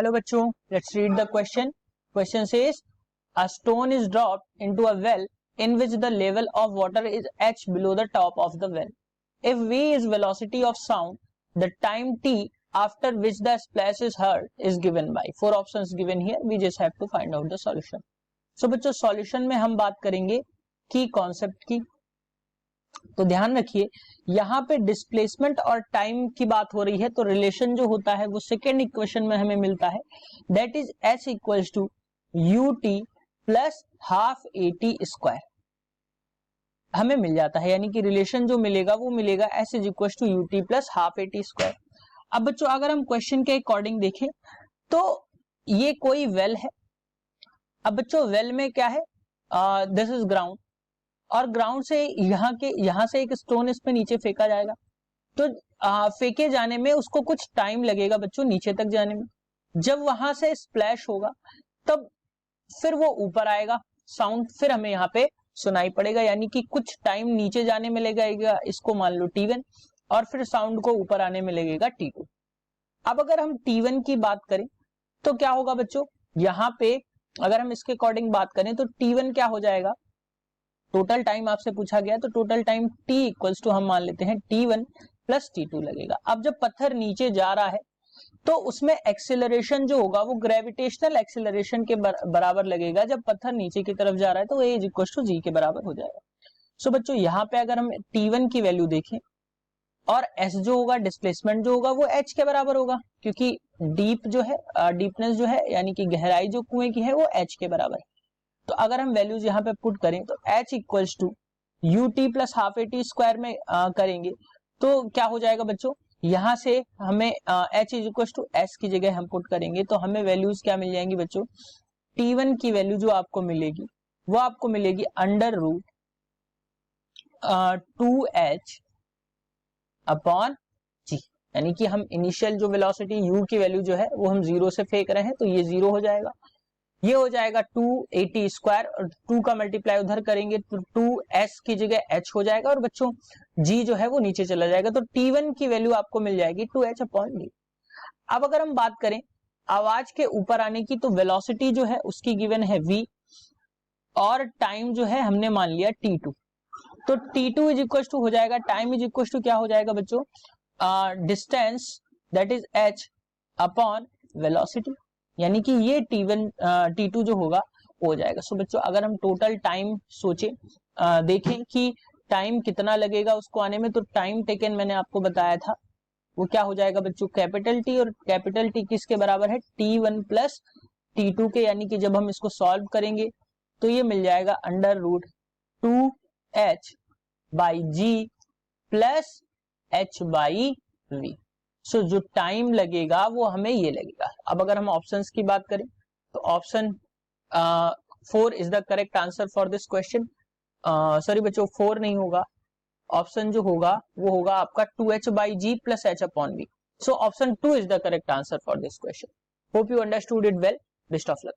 Hello बच्चों, let's read the question. Question says a stone is dropped into a well in which the level of water is h below the top of the well. If v is velocity of sound, the time t after which the splash is heard is given by. Four options given here. We just have to find out the solution. So बच्चों solution में हम बात करेंगे की concept की. तो ध्यान रखिए यहाँ पे डिस्प्लेसमेंट और टाइम की बात हो रही है, तो रिलेशन जो होता है वो सेकेंड इक्वेशन में हमें मिलता है, that is h equals to u t plus half a t square हमें मिल जाता है, यानी कि रिलेशन जो मिलेगा वो मिलेगा h is equals to u t plus half a t square. अब बच्चों अगर हम क्वेश्चन के अकॉर्डिंग देखें तो ये कोई वेल है. अब बच्चों वेल में क्या है, दिस इज ग्राउंड और ग्राउंड से यहाँ से एक स्टोन इस पे नीचे फेंका जाएगा, तो फेंके जाने में उसको कुछ टाइम लगेगा बच्चों नीचे तक जाने में. जब वहां से स्प्लैश होगा तब फिर वो ऊपर आएगा, साउंड फिर हमें यहाँ पे सुनाई पड़ेगा, यानी कि कुछ टाइम नीचे जाने में लगेगा, इसको मान लो T1, और फिर साउंड को ऊपर आने में लगेगा T2. अब अगर हम T1 की बात करें तो क्या होगा बच्चों, यहाँ पे अगर हम इसके अकॉर्डिंग बात करें तो T1 क्या हो जाएगा, टोटल टाइम आपसे पूछा गया तो total time t equals to हम मान लेते हैं T1 प्लस T2 लगेगा. अब जब पत्थर नीचे जा रहा है तो उसमें एक्सेलरेशन जो होगा वो ग्रेविटेशनल एक्सेलरेशन के बराबर लगेगा. जब पत्थर नीचे की तरफ जा रहा है तो a is equals to g के बराबर हो जाएगा. सो बच्चों यहाँ पे अगर हम T1 की वैल्यू देखें और s जो होगा डिस्प्लेसमेंट जो होगा वो h के बराबर होगा, क्योंकि डीप जो है डीपनेस जो है यानी कि गहराई जो कुएं की है वो h के बराबर है. तो अगर हम वैल्यूज यहाँ पे पुट करें तो h equals to u t plus half a t square में करेंगे तो क्या हो जाएगा बच्चों, यहाँ से हमें h is equals to s की जगह हम पुट करेंगे तो हमें वैल्यूज क्या मिल जाएंगी बच्चों, T1 की वैल्यू जो आपको मिलेगी वो आपको मिलेगी under root 2h upon g, यानी कि हम इनिशियल जो वेलोसिटी u की वैल्यू जो है वो हम जीरो से फेंक रहे हैं तो ये जीरो हो जाएगा, ये हो जाएगा 280 स्क्वायर और 2 का मल्टीप्लाई उधर करेंगे तो 2s की जगह h हो जाएगा और बच्चों g जो है वो नीचे चला जाएगा, तो T1 की वैल्यू आपको मिल जाएगी 2h अपॉन d. अब अगर हम बात करें आवाज के ऊपर आने की तो वेलोसिटी जो है उसकी गिवन है v और टाइम जो है हमने मान लिया T2, तो T2 इज इक्वल टू हो जाएगा, टाइम इज इक्वल टू क्या हो जाएगा बच्चों, distance that is h upon velocity, यानी कि ये T2 जो होगा हो जाएगा. सो बच्चों अगर हम टोटल टाइम सोचे देखें कि टाइम कितना लगेगा उसको आने में, तो टाइम टेकन मैंने आपको बताया था वो क्या हो जाएगा बच्चों, कैपिटल T, और कैपिटल T किसके बराबर है, T1 प्लस T2 के, यानी कि जब हम इसको सॉल्व करेंगे तो ये मिल जाएगा under root 2h by g plus h by v. So जो टाइम लगेगा वो हमें ये लगेगा. अब अगर हम ऑप्शंस की बात करें तो option 4 is the correct answer for this question. Sorry बच्चों 4 नहीं होगा, ऑप्शन जो होगा वो होगा आपका 2h by g plus h upon v. So option 2 is the correct answer for this question. Hope you understood it well. Best of luck.